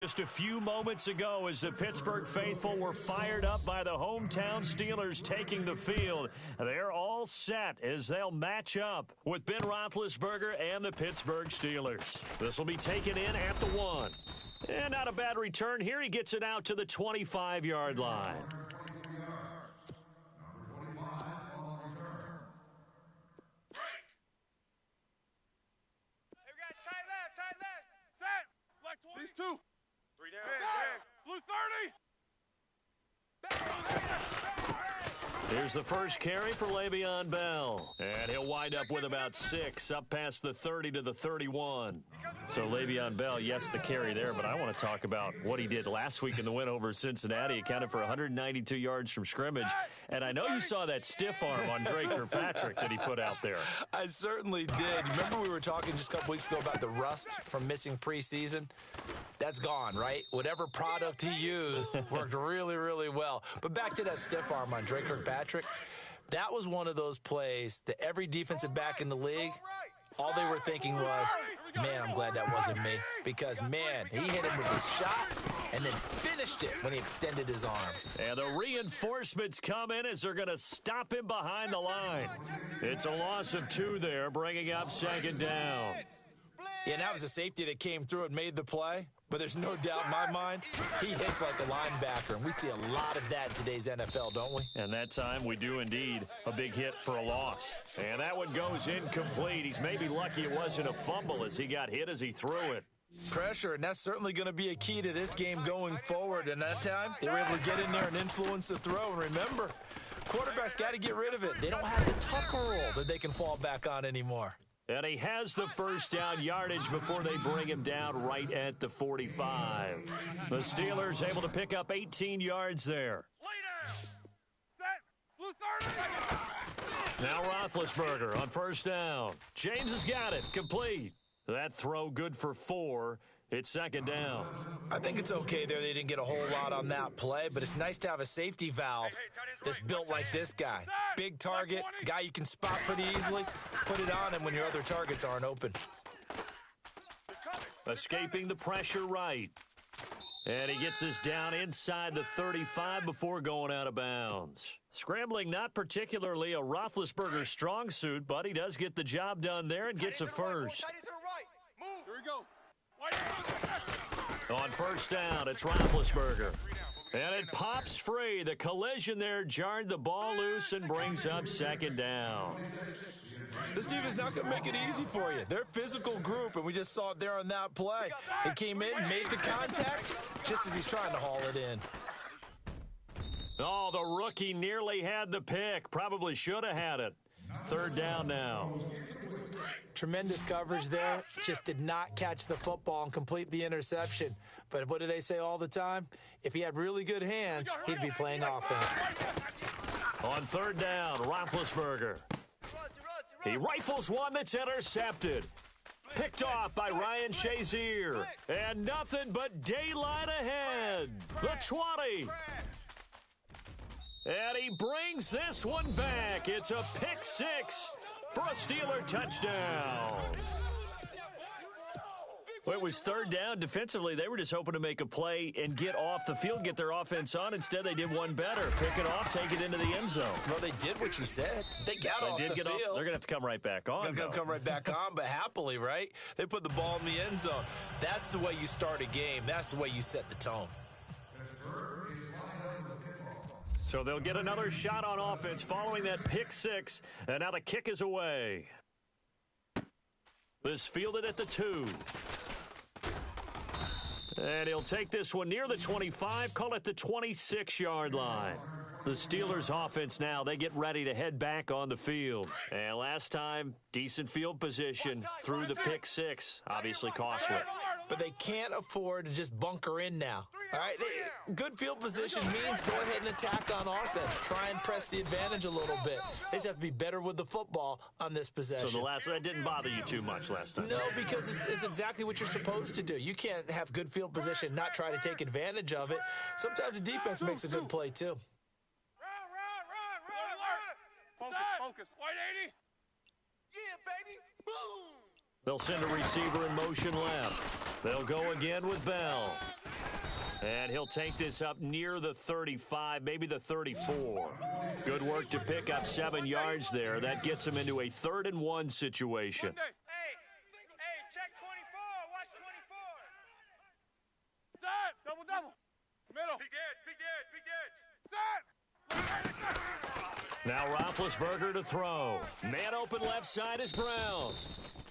just a few moments ago as the Pittsburgh faithful were fired up by the hometown Steelers taking the field. They're all set as they'll match up with Ben Roethlisberger and the Pittsburgh Steelers. This will be taken in at the 1. And not a bad return here. He gets it out to the 25-yard line. These two. 3 down. Blue 30. Here's the first carry for Le'Veon Bell. And he'll wind up with about 6, up past the 30 to the 31. So Le'Veon Bell, yes, the carry there, but I want to talk about what he did last week in the win over Cincinnati. He accounted for 192 yards from scrimmage. And I know you saw that stiff arm on Drake Kirkpatrick that he put out there. I certainly did. Remember we were talking just a couple weeks ago about the rust from missing preseason? That's gone, right? Whatever product he used worked really, really well. But back to that stiff arm on Drake Kirkpatrick. That was one of those plays that every defensive back in the league, all they were thinking was, man, I'm glad that wasn't me. Because, man, he hit him with his shot and then finished it when he extended his arms. And the reinforcements come in as they're going to stop him behind the line. It's a loss of 2 there, bringing up 2nd down. Yeah, and that was a safety that came through and made the play. But there's no doubt in my mind, he hits like a linebacker. And we see a lot of that in today's NFL, don't we? And that time we do indeed a big hit for a loss. And that one goes incomplete. He's maybe lucky it wasn't a fumble as he got hit as he threw it. Pressure, and that's certainly going to be a key to this game going forward. And that time, they were able to get in there and influence the throw. And remember, quarterbacks got to get rid of it. They don't have the tuck rule that they can fall back on anymore. And he has the first down yardage before they bring him down right at the 45. The Steelers able to pick up 18 yards there. Set. Blue 30. Now Roethlisberger on first down. James has got it. Complete. That throw good for 4. It's 2nd down. I think it's okay there. They didn't get a whole lot on that play, but it's nice to have a safety valve that's built like this guy. Big target, guy you can spot pretty easily. Put it on him when your other targets aren't open. Escaping the pressure right. And he gets us down inside the 35 before going out of bounds. Scrambling not particularly a Roethlisberger strong suit, but he does get the job done there and gets a first. Here we go. On first down, it's Roethlisberger. And it pops free. The collision there jarred the ball loose and brings up 2nd down. This defense is not going to make it easy for you. They're a physical group, and we just saw it there on that play. They came in, made the contact, just as he's trying to haul it in. Oh, the rookie nearly had the pick. Probably should have had it. 3rd down now. Tremendous coverage there. Just did not catch the football and complete the interception. But what do they say all the time? If he had really good hands, he'd be playing offense. On 3rd down, Roethlisberger. He rifles one that's intercepted. Picked off by Ryan Shazier. And nothing but daylight ahead. The 20. And he brings this one back. It's a pick 6 for a Steeler touchdown. Well, it was 3rd down. Defensively, they were just hoping to make a play and get off the field, get their offense on. Instead, they did one better. Pick it off, take it into the end zone. Well, they did what you said. They got off the field. They're going to have to come right back on. They're going to come right back on, but happily, right? They put the ball in the end zone. That's the way you start a game. That's the way you set the tone. So they'll get another shot on offense following that pick 6, and now the kick is away. This fielded at the 2. And he'll take this one near the 25, call it the 26-yard line. The Steelers offense now, they get ready to head back on the field. And last time, decent field position through the pick 6, obviously costly. But they can't afford to just bunker in now. All right, good field position means go ahead and attack on offense. Try and press the advantage a little bit. They just have to be better with the football on this possession. So that didn't bother you too much last time? No, because it's exactly what you're supposed to do. You can't have good field position, not try to take advantage of it. Sometimes the defense makes a good play, too. Focus. White 80. Yeah, baby. Boom. They'll send a receiver in motion left. They'll go again with Bell. And he'll take this up near the 35, maybe the 34. Good work to pick up 7 yards there. That gets him into a 3rd and 1 situation. Hey, check 24. Watch 24. Set. Double, double. Middle. Big edge. Set. Now Roethlisberger to throw. Man open left side is Brown.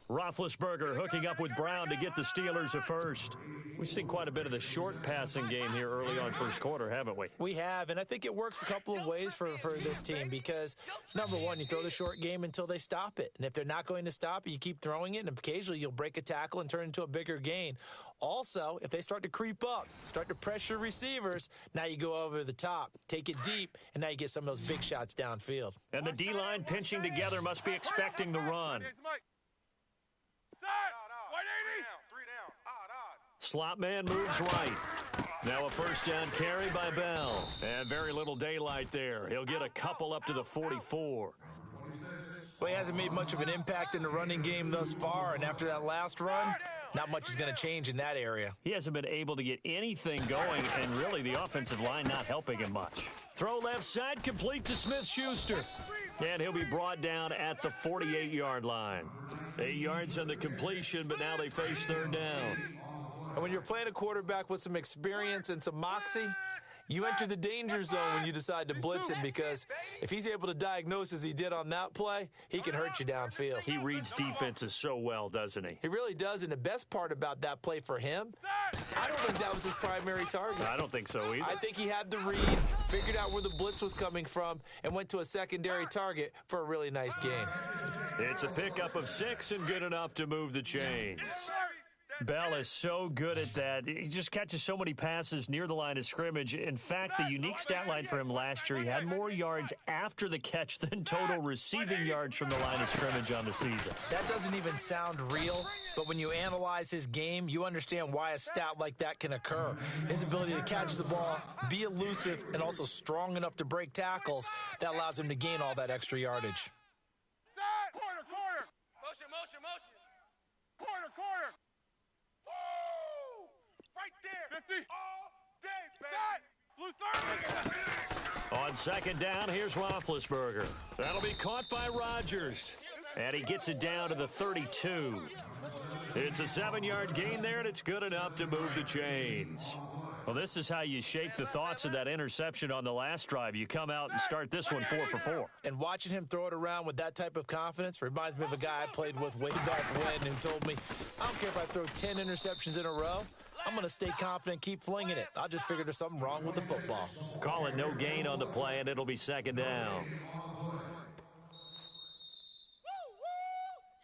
Roethlisberger hooking up with Brown to get the Steelers a first. We've seen quite a bit of the short passing game here early on first quarter, haven't we? We have, and I think it works a couple of ways for this team because, number one, you throw the short game until they stop it. And if they're not going to stop it, you keep throwing it, and occasionally you'll break a tackle and turn into a bigger gain. Also, if they start to creep up, start to pressure receivers, now you go over the top, take it deep, and now you get some of those big shots downfield. And the D-line pinching together must be expecting the run. Set. White 80. 3 down. Odd. Slot man moves right. Now a first down carry by Bell. And very little daylight there. He'll get a couple up to the 44. Well, he hasn't made much of an impact in the running game thus far, and after that last run, not much is going to change in that area. He hasn't been able to get anything going, and really the offensive line not helping him much. Throw left side, complete to Smith-Schuster. And he'll be brought down at the 48-yard line. 8 yards on the completion, but now they face 3rd down. And when you're playing a quarterback with some experience and some moxie, you enter the danger zone when you decide to blitz him because if he's able to diagnose as he did on that play, he can hurt you downfield. He reads defenses so well, doesn't he? He really does, and the best part about that play for him, I don't think that was his primary target. I don't think so either. I think he had the read, figured out where the blitz was coming from, and went to a secondary target for a really nice gain. It's a pickup of 6 and good enough to move the chains. Bell is so good at that. He just catches so many passes near the line of scrimmage. In fact, the unique stat line for him last year, he had more yards after the catch than total receiving yards from the line of scrimmage on the season. That doesn't even sound real, but when you analyze his game, you understand why a stat like that can occur. His ability to catch the ball, be elusive, and also strong enough to break tackles, that allows him to gain all that extra yardage. Set. Corner. Motion. Corner. Woo! Right there. 50. All day, baby. Set. Blue 30. On 2nd down, here's Roethlisberger. That'll be caught by Rodgers. And he gets it down to the 32. It's a 7-yard gain there, and it's good enough to move the chains. Well, this is how you shape the thoughts of that interception on the last drive. You come out and start this one 4 for 4. And watching him throw it around with that type of confidence reminds me of a guy I played with way back when who told me, I don't care if I throw 10 interceptions in a row. I'm going to stay confident, keep flinging it. I just figured there's something wrong with the football. Call it no gain on the play, and it'll be 2nd down.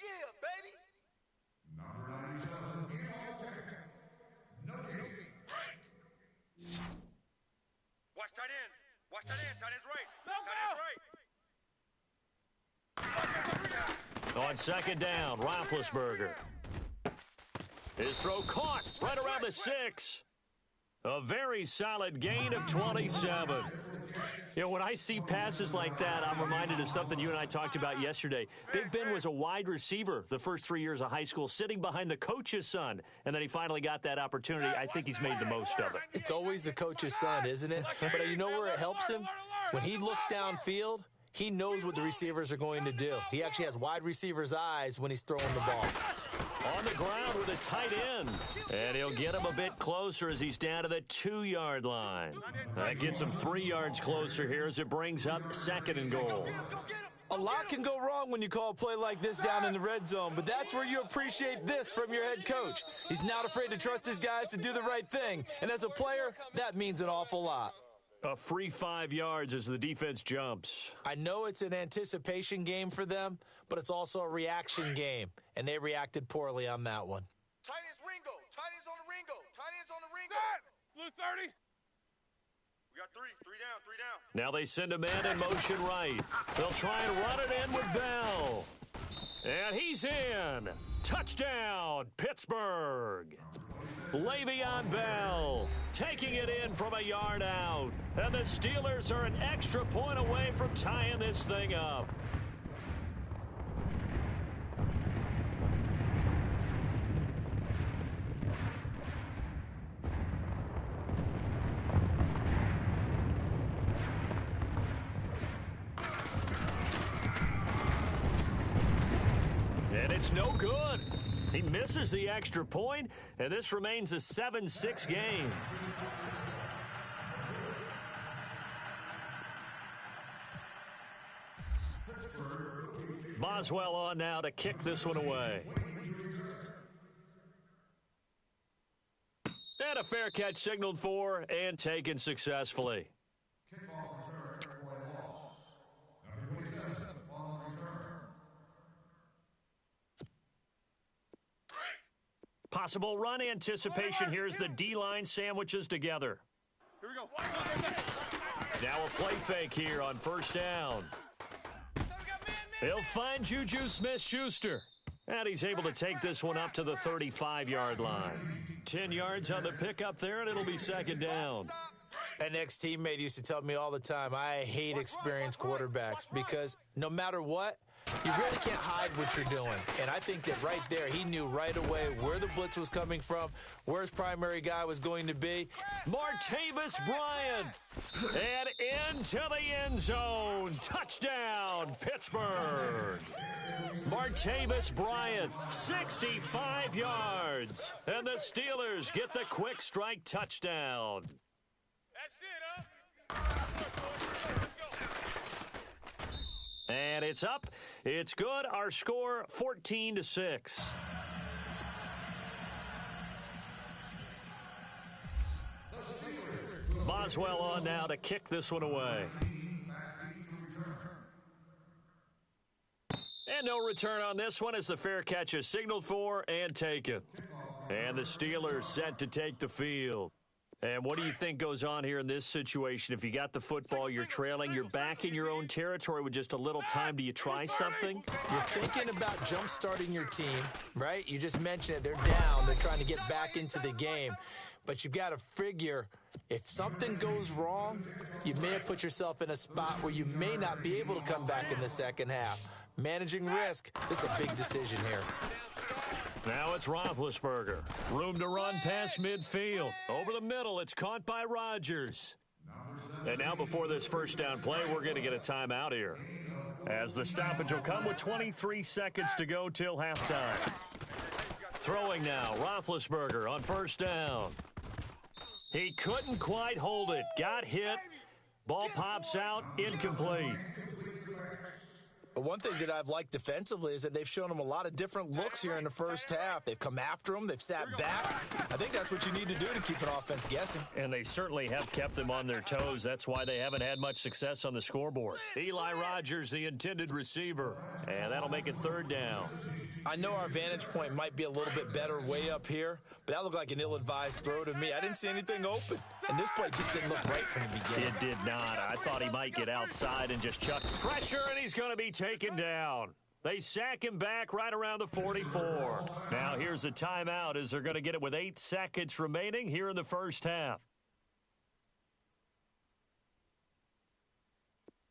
Yeah, baby. Watch tight end. Tight end's right. On 2nd down, Roethlisberger. His throw caught right around the 6. A very solid gain of 27. You know, when I see passes like that, I'm reminded of something you and I talked about yesterday. Big Ben was a wide receiver the first 3 years of high school, sitting behind the coach's son, and then he finally got that opportunity. I think he's made the most of it. It's always the coach's son, isn't it? But you know where it helps him? When he looks downfield, he knows what the receivers are going to do. He actually has wide receivers' eyes when he's throwing the ball. On the ground with a tight end. And he'll get him a bit closer as he's down to the 2-yard line. That gets him 3 yards closer here as it brings up 2nd and goal. A lot can go wrong when you call a play like this down in the red zone, but that's where you appreciate this from your head coach. He's not afraid to trust his guys to do the right thing, and as a player, that means an awful lot. A free 5 yards as the defense jumps. I know it's an anticipation game for them, but it's also a reaction game, and they reacted poorly on that one. Tight end's Ringo. Tight end's on the Ringo. Set. Blue 30. We got 3 down. Now they send a man in motion right. They'll try and run it in with Bell. And he's in. Touchdown, Pittsburgh. Le'Veon Bell taking it in from a yard out. And the Steelers are an extra point away from tying this thing up. It's no good. He misses the extra point, and this remains a 7-6 game. Boswell on now to kick this one away. And a fair catch signaled for and taken successfully. Possible run anticipation here as the D-line sandwiches together. Here we go. Now a play fake here on first down. He'll find Juju Smith-Schuster. And he's able to take this one up to the 35-yard line. 10 yards on the pickup there, and it'll be second down. An ex-teammate used to tell me all the time, I hate experienced quarterbacks because no matter what, you really can't hide what you're doing. And I think that right there, he knew right away where the blitz was coming from, where his primary guy was going to be. Martavis Bryant. And into the end zone. Touchdown, Pittsburgh. Martavis Bryant, 65 yards. And the Steelers get the quick strike touchdown. That's it, And it's up. It's good. Our score, 14-6. Boswell on now to kick this one away. And no return on this one as the fair catch is signaled for and taken. And the Steelers set to take the field. And what do you think goes on here in this situation? If you got the football, you're trailing, you're back in your own territory with just a little time. Do you try something? You're thinking about jump-starting your team, right? You just mentioned it. They're down. They're trying to get back into the game. But you've got to figure if something goes wrong, you may have put yourself in a spot where you may not be able to come back in the second half. Managing risk, this is a big decision here. Now it's Roethlisberger. Room to run past midfield. Over the middle, it's caught by Rodgers. And now before this first down play, we're going to get a timeout here, as the stoppage will come with 23 seconds to go till halftime. Throwing now, Roethlisberger on first down. He couldn't quite hold it. Got hit. Ball pops out, incomplete. One thing that I've liked defensively is that they've shown him a lot of different looks here in the first half. They've come after him. They've sat back. I think that's what you need to do to keep an offense guessing. And they certainly have kept them on their toes. That's why they haven't had much success on the scoreboard. Eli Rogers, the intended receiver. And that'll make it third down. I know our vantage point might be a little bit better way up here, but that looked like an ill-advised throw to me. I didn't see anything open. And this play just didn't look right from the beginning. It did not. I thought he might get outside and just chuck pressure, and he's going to be taken down. They sack him back right around the 44. Now here's a timeout as they're going to get it with 8 seconds remaining here in the first half.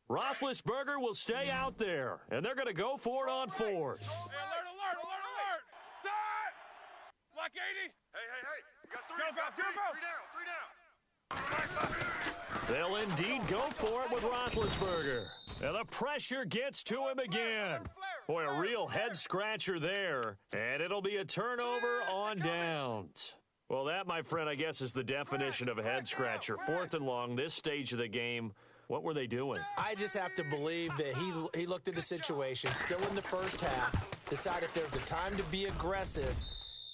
Roethlisberger will stay out there, and they're going to go for it on fourth. Hey, alert! Stop! Block 80! Hey. We got three. Go. They'll indeed go for it with Roethlisberger. And the pressure gets to him again. Boy, a real head-scratcher there. And it'll be a turnover on downs. Well, that, my friend, I guess is the definition of a head-scratcher. 4th and long, this stage of the game. What were they doing? I just have to believe that he looked at the situation, still in the first half, decided if there was a time to be aggressive,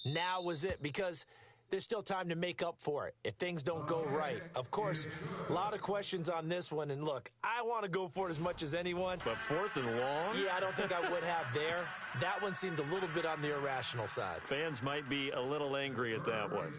now was it, because there's still time to make up for it if things don't go right. Of course, a lot of questions on this one, and look, I want to go for it as much as anyone. But 4th and long? Yeah, I don't think I would have there. That one seemed a little bit on the irrational side. Fans might be a little angry at that one.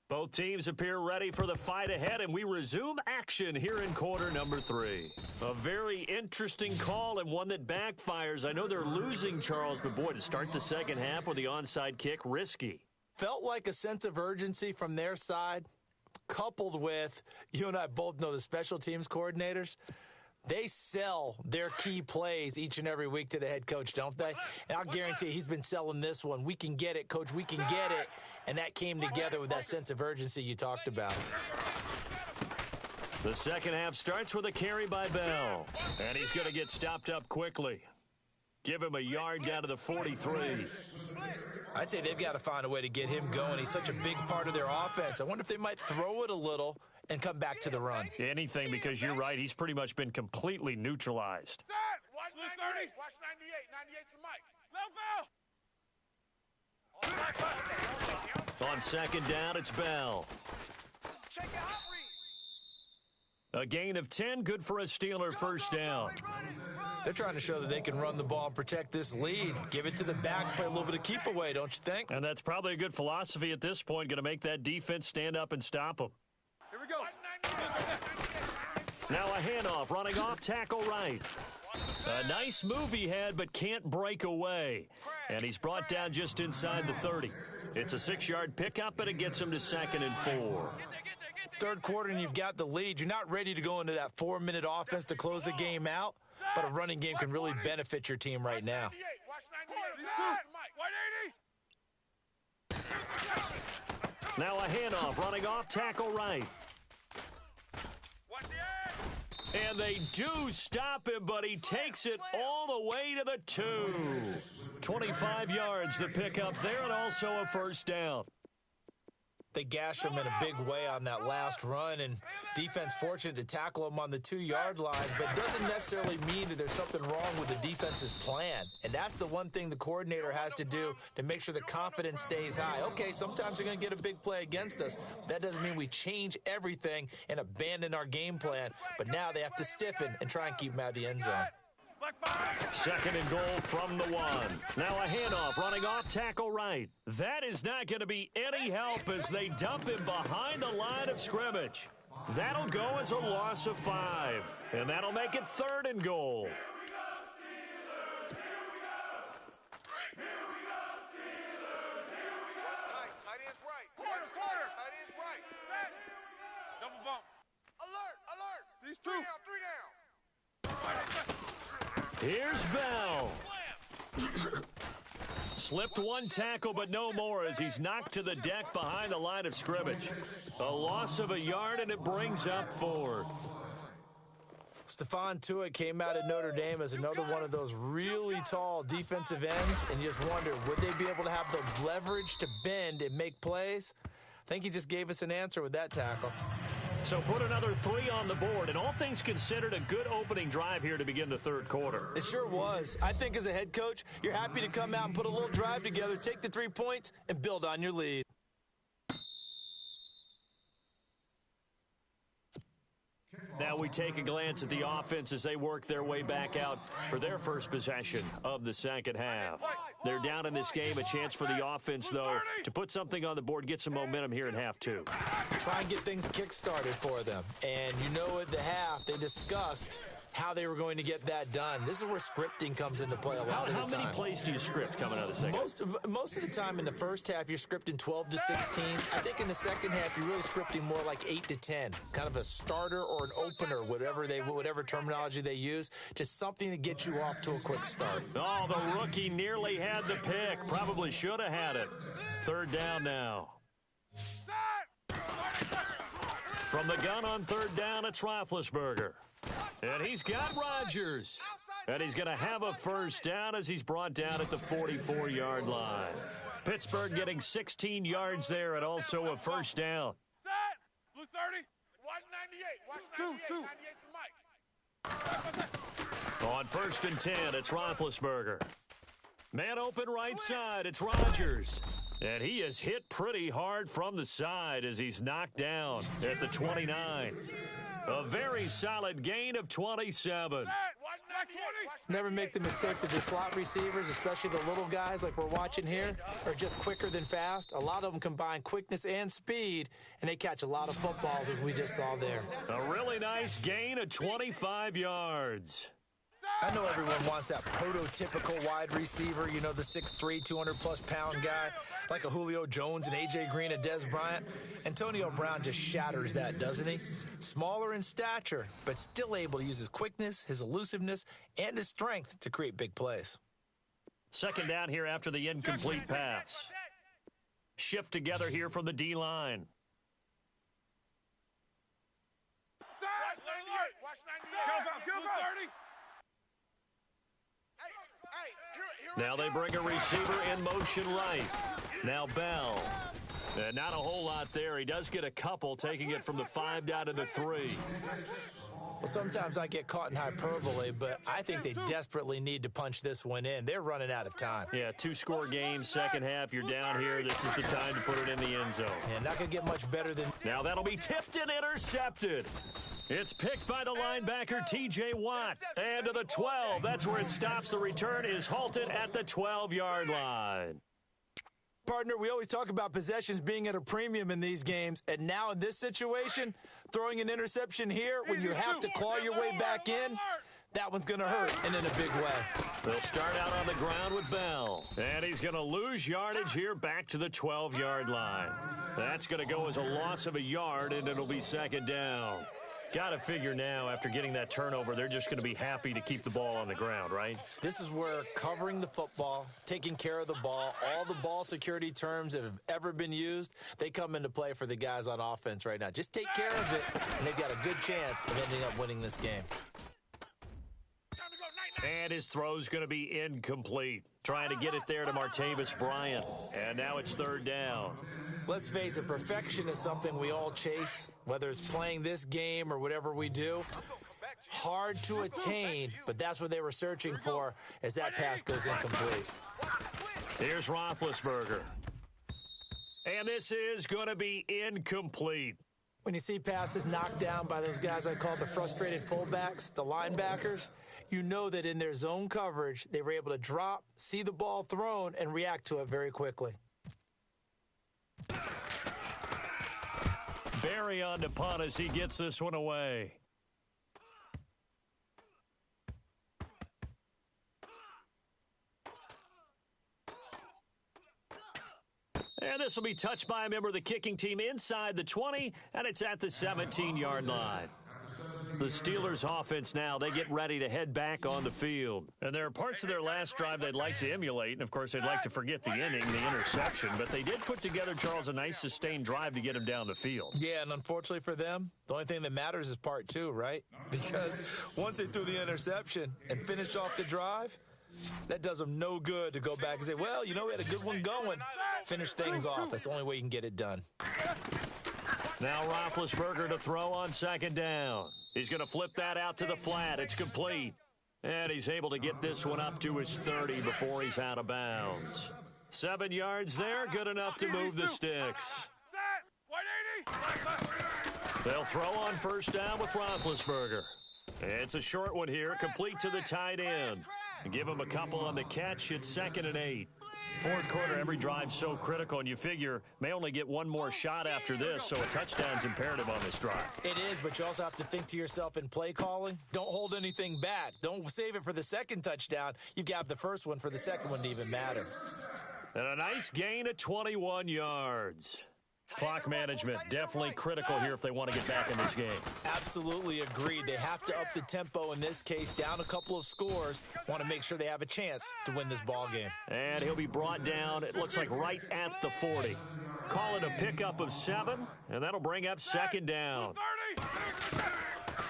Both teams appear ready for the fight ahead, and we resume action here in quarter number 3. A very interesting call and one that backfires. I know they're losing, Charles, but boy, to start the second half with the onside kick, risky. Felt like a sense of urgency from their side, coupled with, you and I both know the special teams coordinators. They sell their key plays each and every week to the head coach, don't they? And I'll guarantee he's been selling this one. We can get it, Coach. We can get it. And that came together with that sense of urgency you talked about. The second half starts with a carry by Bell. And he's going to get stopped up quickly. Give him a yard down to the 43. I'd say they've got to find a way to get him going. He's such a big part of their offense. I wonder if they might throw it a little and come back to the run. Anything, because you're right. He's pretty much been completely neutralized. Set. 198. Watch 98. 98's the mic. Little Bell. On second down, it's Bell. Check it out, read. A gain of 10, good for a Steeler first down. They're trying to show that they can run the ball and protect this lead. Give it to the backs, play a little bit of keep away, don't you think? And that's probably a good philosophy at this point, going to make that defense stand up and stop them. Here we go. Now a handoff, running off, tackle right. A nice move he had, but can't break away. And he's brought down just inside the 30. It's a 6-yard pickup, and it gets him to 2nd and 4. Third quarter, and you've got the lead. You're not ready to go into that 4-minute offense to close the game out, but a running game can really benefit your team right now. Watch 98. Now a handoff, running off, tackle right. Watch the edge. And they do stop him, but he takes it all the way to the 2. 25 yards, the pickup there, and also a first down. They gash him in a big way on that last run, and defense fortunate to tackle him on the 2-yard line, but doesn't necessarily mean that there's something wrong with the defense's plan. And that's the one thing the coordinator has to do to make sure the confidence stays high. Okay, sometimes they're going to get a big play against us. That doesn't mean we change everything and abandon our game plan, but now they have to stiffen and try and keep him out of the end zone. 2nd and goal from the 1. Now a handoff, running off, tackle right. That is not going to be any help as they dump him behind the line of scrimmage. That'll go as a loss of 5, and that'll make it 3rd and goal. Watch tight. Tight end's right. Watch tight. Tight end's right. Set. Double bump. Alert. Alert. These two. 3 down. Here's Bell. Slipped one tackle, but no more as he's knocked to the deck behind the line of scrimmage. A loss of a yard, and it brings up 4th. Stephon Tuitt came out of Notre Dame as another one of those really tall defensive ends, and you just wonder, would they be able to have the leverage to bend and make plays? I think he just gave us an answer with that tackle. So put another 3 on the board, and all things considered, a good opening drive here to begin the 3rd quarter. It sure was. I think as a head coach, you're happy to come out and put a little drive together, take the 3 points, and build on your lead. Now we take a glance at the offense as they work their way back out for their first possession of the second half. They're down in this game. A chance for the offense, though, to put something on the board, get some momentum here in half 2. Try and get things kick-started for them. And you know at the half, they discussed how they were going to get that done. This is where scripting comes into play a lot of the time. How many plays do you script coming out of the second? Most of the time in the first half, you're scripting 12 to 16. I think in the second half, you're really scripting more like 8 to 10. Kind of a starter or an opener, whatever terminology they use. Just something to get you off to a quick start. Oh, the rookie nearly had the pick. Probably should have had it. 3rd down now. From the gun on 3rd down, it's Roethlisberger. And he's got Rodgers. And he's going to have a first down as he's brought down at the 44-yard line. Pittsburgh getting 16 yards there and also a first down. Set. Blue 30. Watch 98. Watch 98. 98's the mic. On 1st and 10, it's Roethlisberger. Man open right side, it's Rodgers. And he is hit pretty hard from the side as he's knocked down at the 29. A very solid gain of 27. Never make the mistake that the slot receivers, especially the little guys like we're watching here, are just quicker than fast. A lot of them combine quickness and speed, and they catch a lot of footballs, as we just saw there. A really nice gain of 25 yards. I know everyone wants that prototypical wide receiver, you know, the 6'3", 200-plus pound guy, like a Julio Jones and A.J. Green and Dez Bryant. Antonio Brown just shatters that, doesn't he? Smaller in stature, but still able to use his quickness, his elusiveness, and his strength to create big plays. Second down here after the incomplete pass. Shift together here from the D-line. Now they bring a receiver in motion right. Now Bell. Not a whole lot there. He does get a couple, taking it from the 5 down to the 3. Well, sometimes I get caught in hyperbole, but I think they desperately need to punch this one in. They're running out of time. Yeah, 2-score game, second half. You're down here. This is the time to put it in the end zone. Yeah, not going to get much better than... Now that'll be tipped and intercepted. It's picked by the linebacker, T.J. Watt. And to the 12. That's where it stops. The return is halted at the 12-yard line. Partner, we always talk about possessions being at a premium in these games, and now in this situation, throwing an interception here when you have to claw your way back in, that one's going to hurt, and in a big way. They'll start out on the ground with Bell, and he's going to lose yardage here back to the 12-yard line. That's going to go as a loss of a yard, and it'll be second down. Got to figure now, after getting that turnover, they're just going to be happy to keep the ball on the ground, right? This is where covering the football, taking care of the ball, all the ball security terms that have ever been used, they come into play for the guys on offense right now. Just take care of it, and they've got a good chance of ending up winning this game. And his throw's going to be incomplete. Trying to get it there to Martavis Bryant. And now it's third down. Let's face it, perfection is something we all chase, whether it's playing this game or whatever we do. Hard to attain, but that's what they were searching for as that pass goes incomplete. Here's Roethlisberger. And this is going to be incomplete. When you see passes knocked down by those guys I call the frustrated fullbacks, the linebackers, you know that in their zone coverage, they were able to drop, see the ball thrown, and react to it very quickly. Barry on to punt as he gets this one away. And this will be touched by a member of the kicking team inside the 20, and it's at the 17-yard line. The Steelers' offense now, they get ready to head back on the field. And there are parts of their last drive they'd like to emulate, and, of course, they'd like to forget the inning, the interception. But they did put together, Charles, a nice sustained drive to get him down the field. Yeah, and unfortunately for them, the only thing that matters is part 2, right? Because once they threw the interception and finished off the drive, that does them no good to go back and say, well, you know, we had a good one going. Finish things off. That's the only way you can get it done. Now Roethlisberger to throw on second down. He's going to flip that out to the flat. It's complete. And he's able to get this one up to his 30 before he's out of bounds. 7 yards there, good enough to move the sticks. They'll throw on first down with Roethlisberger. It's a short one here, complete to the tight end. Give him a couple on the catch. It's 2nd and 8. Fourth quarter, every drive's so critical, and you figure may only get one more shot after this, so a touchdown's imperative on this drive. It is, but you also have to think to yourself in play calling, don't hold anything back. Don't save it for the second touchdown. You've got the first one for the second one to even matter. And a nice gain of 21 yards. Clock management definitely critical here if they want to get back in this game. Absolutely agreed. They have to up the tempo in this case, down a couple of scores. Want to make sure they have a chance to win this ball game. And he'll be brought down, it looks like right at the 40. Call it a pickup of 7, and that'll bring up second down.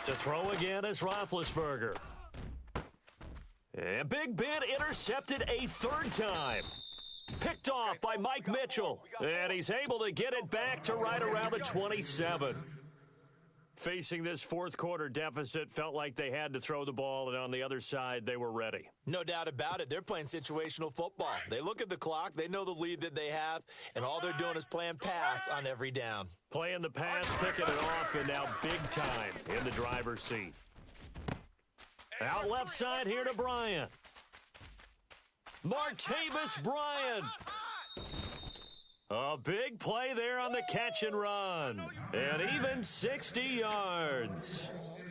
To throw again is Roethlisberger. And Big Ben intercepted a third time. Picked off by Mike Mitchell. And he's able to get it back to right around the 27. Facing this fourth quarter deficit, felt like they had to throw the ball, and on the other side, they were ready. No doubt about it. They're playing situational football. They look at the clock, they know the lead that they have, and all they're doing is playing pass on every down. Playing the pass, picking it off, and now big time in the driver's seat. Out left side here to Bryant. Martavis Bryant. A big play there on the catch and run. And even 60 yards.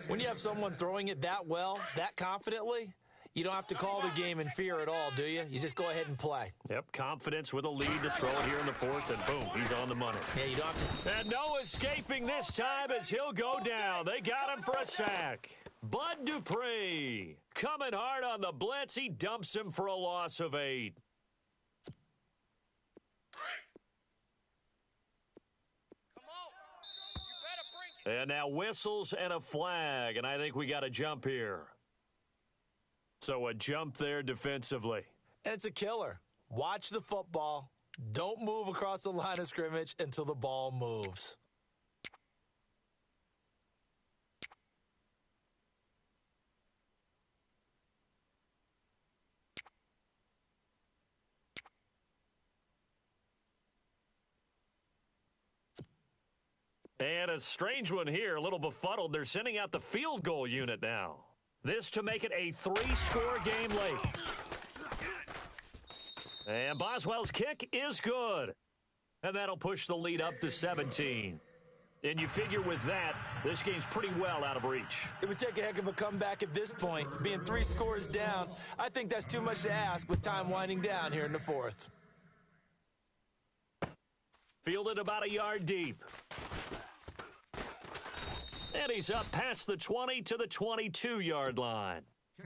When you have someone throwing it that well, that confidently, You don't have to call the game in fear at all, do you? You just go ahead and play. Yep, confidence with a lead to throw it here in the fourth, and boom, he's on the money. Yeah, you don't have to. And no escaping this time as he'll go down. They got him for a sack. Bud Dupree coming hard on the blitz. He dumps him for a loss of 8. And now whistles and a flag, and I think we got a jump here. So a jump there defensively. And it's a killer. Watch the football. Don't move across the line of scrimmage until the ball moves. And a strange one here, a little befuddled. They're sending out the field goal unit now. This to make it a 3-score game late. And Boswell's kick is good. And that'll push the lead up to 17. And you figure with that, this game's pretty well out of reach. It would take a heck of a comeback at this point. Being 3 scores down, I think that's too much to ask with time winding down here in the fourth. Fielded about a yard deep. And he's up past the 20 to the 22-yard line.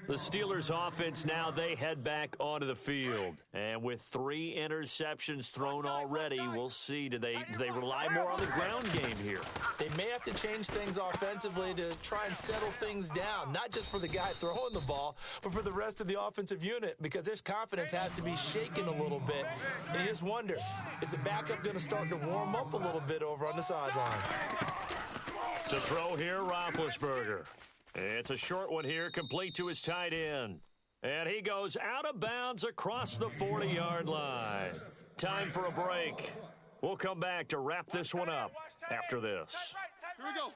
The Steelers offense now, they head back onto the field. And with 3 interceptions thrown already, we'll see. Do they rely more on the ground game here? They may have to change things offensively to try and settle things down, not just for the guy throwing the ball, but for the rest of the offensive unit, because their confidence has to be shaken a little bit. And you just wonder, is the backup going to start to warm up a little bit over on the sideline? To throw here, Roethlisberger. It's a short one here, complete to his tight end. And he goes out of bounds across the 40-yard line. Time for a break. We'll come back to wrap this one up after this. Here we go.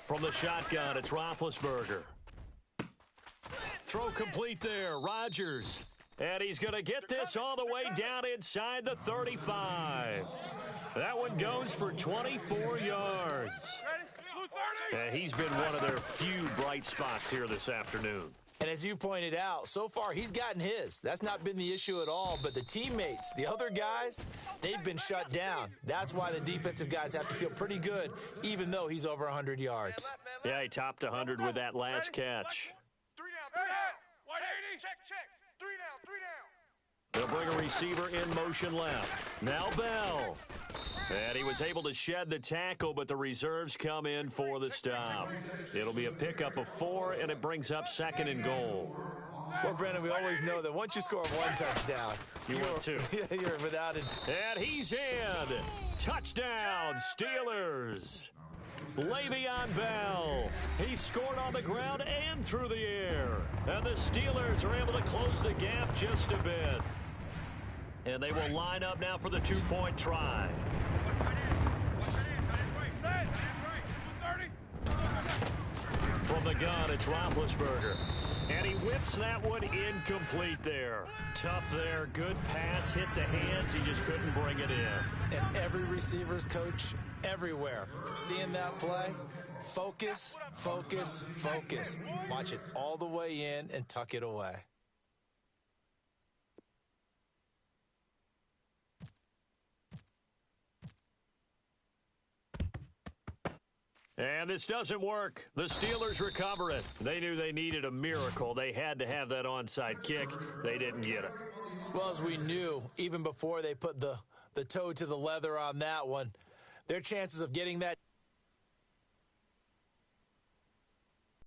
From the shotgun, it's Roethlisberger. Throw complete there, Rodgers. And he's going to get this all the way down inside the 35. That one goes for 24 yards. And he's been one of their few bright spots here this afternoon. And as you pointed out, so far he's gotten his. That's not been the issue at all. But the teammates, the other guys, they've been shut down. That's why the defensive guys have to feel pretty good, even though he's over 100 yards. Yeah, he topped 100 with that last catch. 3 down. 180. Check. 3 down. They'll bring a receiver in motion left. Now Bell. And he was able to shed the tackle, but the reserves come in for the stop. It'll be a pickup of 4, and it brings up 2nd and goal. Well, Brandon, we always know that once you score 1 touchdown, You win 2. You're without it. And he's in. Touchdown, Steelers. Le'Veon Bell. He scored on the ground and through the air. And the Steelers are able to close the gap just a bit. And they will line up now for the 2-point try. From the gun, it's Roethlisberger. And he whips that one incomplete there. Tough there. Good pass. Hit the hands. He just couldn't bring it in. And every receiver's coach everywhere, seeing that play, focus. Watch it all the way in and tuck it away. And this doesn't work. The Steelers recover it. They knew they needed a miracle. They had to have that onside kick. They didn't get it. Well, as we knew, even before they put the toe to the leather on that one, their chances of getting that